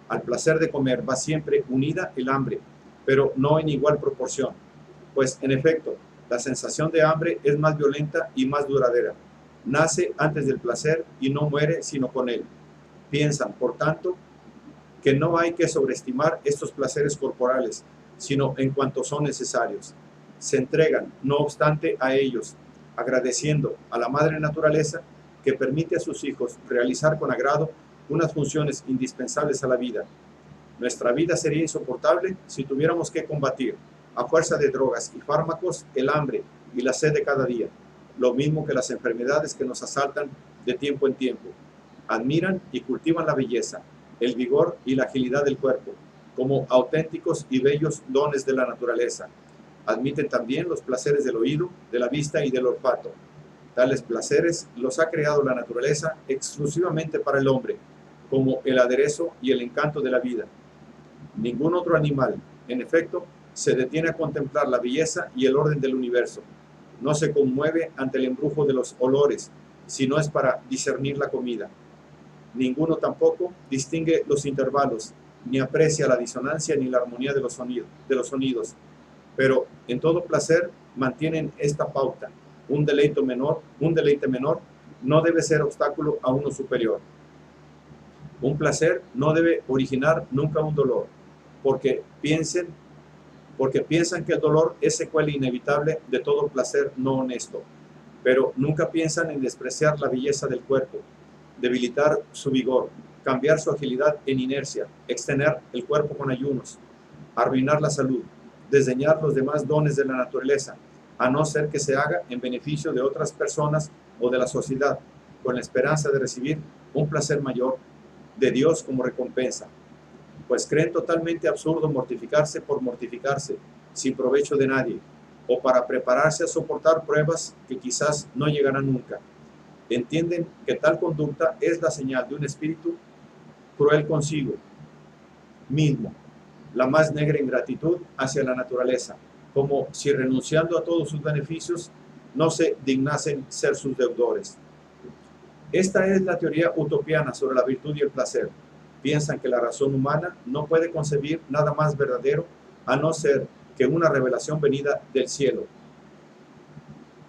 Al placer de comer va siempre unida el hambre, pero no en igual proporción, pues en efecto, la sensación de hambre es más violenta y más duradera. Nace antes del placer y no muere sino con él. Piensan, por tanto, que no hay que sobreestimar estos placeres corporales, sino en cuanto son necesarios. Se entregan, no obstante, a ellos, agradeciendo a la madre naturaleza que permite a sus hijos realizar con agrado unas funciones indispensables a la vida. Nuestra vida sería insoportable si tuviéramos que combatir, a fuerza de drogas y fármacos, el hambre y la sed de cada día, lo mismo que las enfermedades que nos asaltan de tiempo en tiempo. Admiran y cultivan la belleza, el vigor y la agilidad del cuerpo, como auténticos y bellos dones de la naturaleza. Admiten también los placeres del oído, de la vista y del olfato. Tales placeres los ha creado la naturaleza exclusivamente para el hombre, como el aderezo y el encanto de la vida. Ningún otro animal, en efecto, se detiene a contemplar la belleza y el orden del universo. No se conmueve ante el embrujo de los olores, si no es para discernir la comida. Ninguno tampoco distingue los intervalos, ni aprecia la disonancia ni la armonía de los sonidos. Pero en todo placer mantienen esta pauta. Un deleite menor no debe ser obstáculo a uno superior. Un placer no debe originar nunca un dolor, porque piensan que el dolor es secuela inevitable de todo placer no honesto, pero nunca piensan en despreciar la belleza del cuerpo, debilitar su vigor, cambiar su agilidad en inercia, extener el cuerpo con ayunos, arruinar la salud, desdeñar los demás dones de la naturaleza, a no ser que se haga en beneficio de otras personas o de la sociedad, con la esperanza de recibir un placer mayor de Dios como recompensa, pues creen totalmente absurdo mortificarse por mortificarse, sin provecho de nadie, o para prepararse a soportar pruebas que quizás no llegarán nunca. Entienden que tal conducta es la señal de un espíritu cruel consigo mismo, la más negra ingratitud hacia la naturaleza, como si renunciando a todos sus beneficios no se dignasen ser sus deudores. Esta es la teoría utopiana sobre la virtud y el placer. Piensan que la razón humana no puede concebir nada más verdadero a no ser que una revelación venida del cielo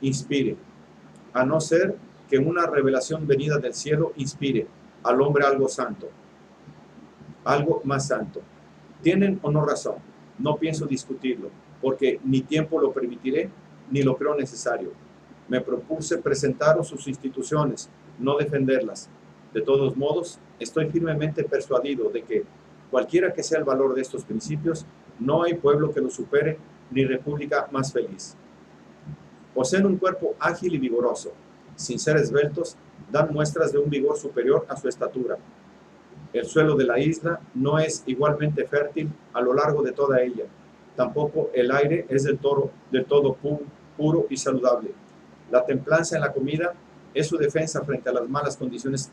inspire, al hombre algo santo, algo más santo. ¿Tienen o no razón? No pienso discutirlo, porque ni tiempo lo permitiré, ni lo creo necesario. Me propuse presentaros sus instituciones, no defenderlas. De todos modos, estoy firmemente persuadido de que, cualquiera que sea el valor de estos principios, no hay pueblo que los supere, ni república más feliz. Poseen un cuerpo ágil y vigoroso. sin ser esbeltos, dan muestras de un vigor superior a su estatura. El suelo de la isla no es igualmente fértil a lo largo de toda ella. Tampoco el aire es del todo puro y saludable. La templanza en la comida es su defensa frente a las malas condiciones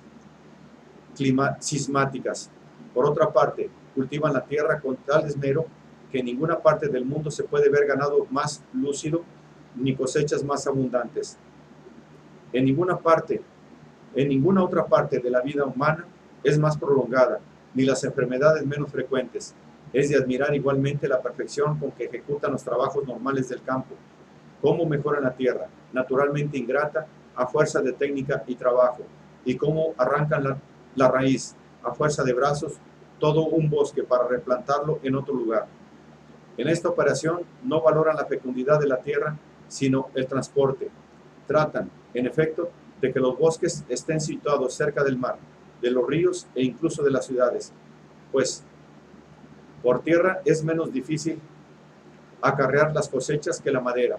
sismáticas. Por otra parte, cultivan la tierra con tal esmero que en ninguna parte del mundo se puede ver ganado más lúcido ni cosechas más abundantes. En ninguna otra parte de la vida humana es más prolongada, ni las enfermedades menos frecuentes. Es de admirar igualmente la perfección con que ejecutan los trabajos normales del campo, cómo mejoran la tierra, naturalmente ingrata, a fuerza de técnica y trabajo, y cómo arrancan la raíz, a fuerza de brazos, todo un bosque para replantarlo en otro lugar. En esta operación no valoran la fecundidad de la tierra, sino el transporte. Tratan, en efecto, de que los bosques estén situados cerca del mar, de los ríos e incluso de las ciudades, pues por tierra es menos difícil acarrear las cosechas que la madera.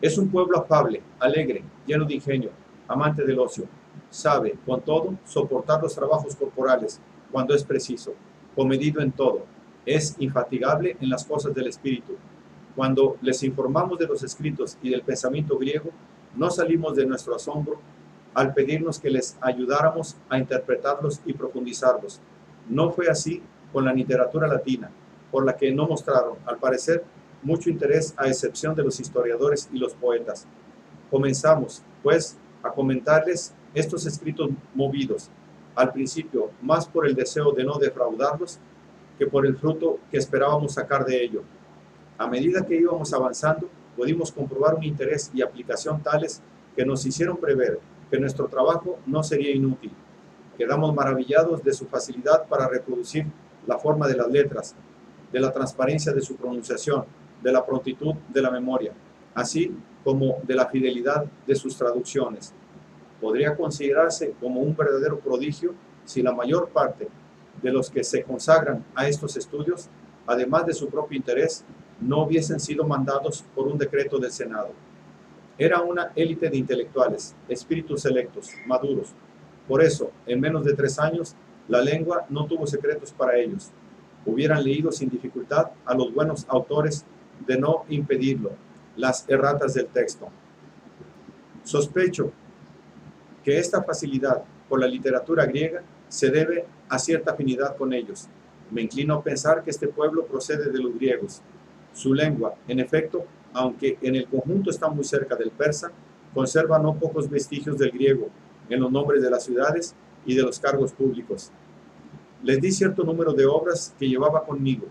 Es un pueblo afable, alegre, lleno de ingenio, amante del ocio. Sabe, con todo, soportar los trabajos corporales cuando es preciso, comedido en todo. Es infatigable en las cosas del espíritu. Cuando les informamos de los escritos y del pensamiento griego, no salimos de nuestro asombro al pedirnos que les ayudáramos a interpretarlos y profundizarlos. No fue así con la literatura latina, por la que no mostraron, al parecer, mucho interés a excepción de los historiadores y los poetas. Comenzamos, pues, a comentarles estos escritos movidos, al principio más por el deseo de no defraudarlos que por el fruto que esperábamos sacar de ello. A medida que íbamos avanzando, pudimos comprobar un interés y aplicación tales que nos hicieron prever que nuestro trabajo no sería inútil. Quedamos maravillados de su facilidad para reproducir la forma de las letras, de la transparencia de su pronunciación, de la prontitud de la memoria, así como de la fidelidad de sus traducciones. Podría considerarse como un verdadero prodigio si la mayor parte de los que se consagran a estos estudios, además de su propio interés, no hubiesen sido mandados por un decreto del Senado. Era una élite de intelectuales, espíritus selectos, maduros. Por eso, en menos de 3 años, la lengua no tuvo secretos para ellos. Hubieran leído sin dificultad a los buenos autores de no impedirlo, las erratas del texto. Sospecho que esta facilidad por la literatura griega se debe a cierta afinidad con ellos. Me inclino a pensar que este pueblo procede de los griegos. Su lengua, en efecto, aunque en el conjunto está muy cerca del persa, conserva no pocos vestigios del griego en los nombres de las ciudades y de los cargos públicos. Les di cierto número de obras que llevaba conmigo.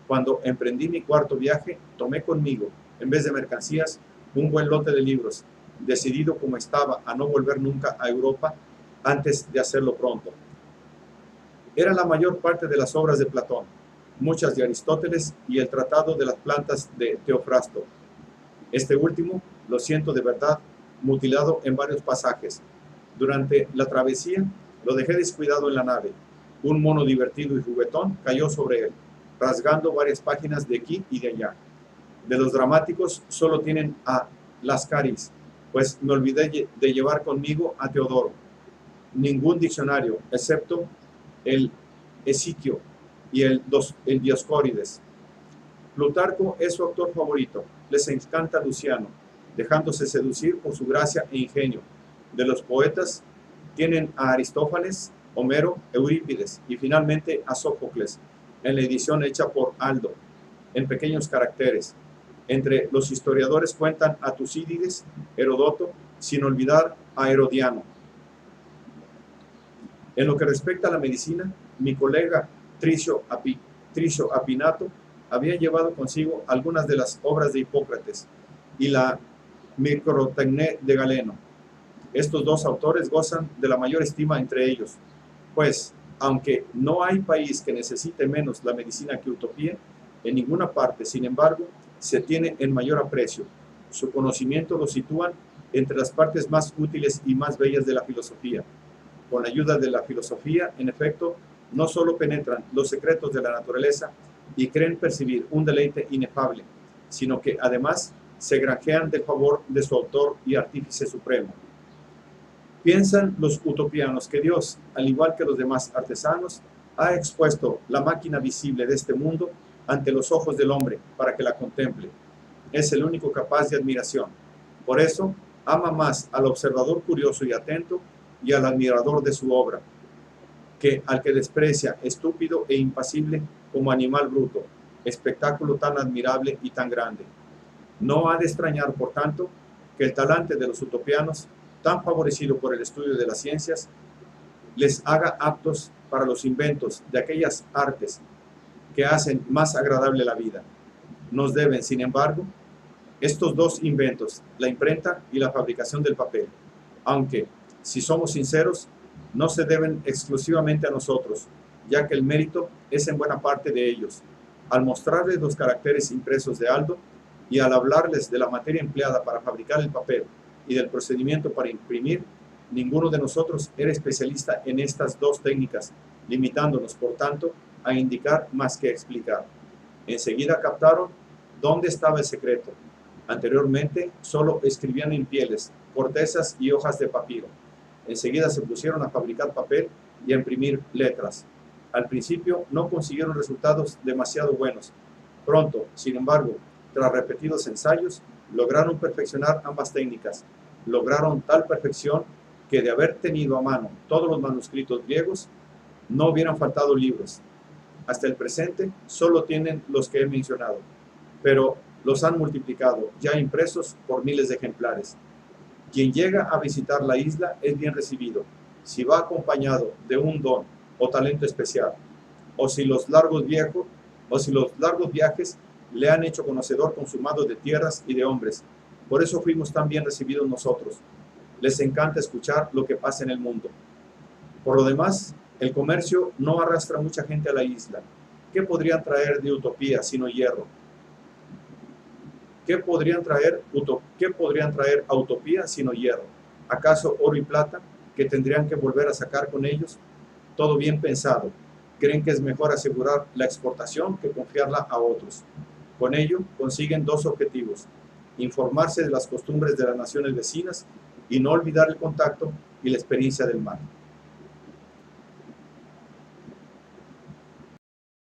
Cuando emprendí mi cuarto viaje, tomé conmigo, en vez de mercancías, un buen lote de libros, decidido como estaba a no volver nunca a Europa antes de hacerlo pronto. Era la mayor parte de las obras de Platón, muchas de Aristóteles y el Tratado de las Plantas de Teofrasto. Este último, lo siento de verdad, mutilado en varios pasajes. Durante la travesía, lo dejé descuidado en la nave. Un mono divertido y juguetón cayó sobre él, rasgando varias páginas de aquí y de allá. De los dramáticos solo tienen a Lascaris, pues me olvidé de llevar conmigo a Teodoro. Ningún diccionario, excepto el Esiquio y el Dioscórides. Plutarco es su autor favorito. Les encanta Luciano, dejándose seducir por su gracia e ingenio. De los poetas tienen a Aristófanes, Homero, Eurípides y finalmente a Sófocles, en la edición hecha por Aldo, en pequeños caracteres. Entre los historiadores cuentan a Tucídides, Heródoto, sin olvidar a Herodiano. En lo que respecta a la medicina, mi colega Tricio Apinato había llevado consigo algunas de las obras de Hipócrates y la Microtecné de Galeno. Estos dos autores gozan de la mayor estima entre ellos, pues, aunque no hay país que necesite menos la medicina que Utopía, en ninguna parte, sin embargo, se tiene en mayor aprecio. Su conocimiento lo sitúan entre las partes más útiles y más bellas de la filosofía. Con la ayuda de la filosofía, en efecto, no solo penetran los secretos de la naturaleza y creen percibir un deleite inefable, sino que además se granjean del favor de su autor y artífice supremo. Piensan los utopianos que Dios, al igual que los demás artesanos, ha expuesto la máquina visible de este mundo ante los ojos del hombre para que la contemple. Es el único capaz de admiración. Por eso, ama más al observador curioso y atento y al admirador de su obra, que al que desprecia, estúpido e impasible como animal bruto, espectáculo tan admirable y tan grande. No ha de extrañar, por tanto, que el talante de los utopianos, tan favorecido por el estudio de las ciencias, les haga aptos para los inventos de aquellas artes que hacen más agradable la vida. Nos deben, sin embargo, estos dos inventos, la imprenta y la fabricación del papel, aunque, si somos sinceros, no se deben exclusivamente a nosotros, ya que el mérito es en buena parte de ellos. Al mostrarles los caracteres impresos de Aldo y al hablarles de la materia empleada para fabricar el papel y del procedimiento para imprimir, ninguno de nosotros era especialista en estas dos técnicas, limitándonos, por tanto, a indicar más que explicar. Enseguida captaron dónde estaba el secreto. Anteriormente solo escribían en pieles, cortezas y hojas de papiro. Enseguida se pusieron a fabricar papel y a imprimir letras. Al principio no consiguieron resultados demasiado buenos. Pronto, sin embargo, tras repetidos ensayos, lograron perfeccionar ambas técnicas. Lograron tal perfección que de haber tenido a mano todos los manuscritos griegos, no hubieran faltado libros. Hasta el presente solo tienen los que he mencionado, pero los han multiplicado, ya impresos por miles de ejemplares. Quien llega a visitar la isla es bien recibido, si va acompañado de un don o talento especial, o si los largos viajes le han hecho conocedor consumado de tierras y de hombres. Por eso fuimos tan bien recibidos nosotros. Les encanta escuchar lo que pasa en el mundo. Por lo demás, el comercio no arrastra mucha gente a la isla. ¿Qué podrían traer de utopía sino hierro? ¿Qué podrían traer a utopía sino hierro? ¿Acaso oro y plata que tendrían que volver a sacar con ellos? Todo bien pensado. Creen que es mejor asegurar la exportación que confiarla a otros. Con ello consiguen dos objetivos: informarse de las costumbres de las naciones vecinas y no olvidar el contacto y la experiencia del mar.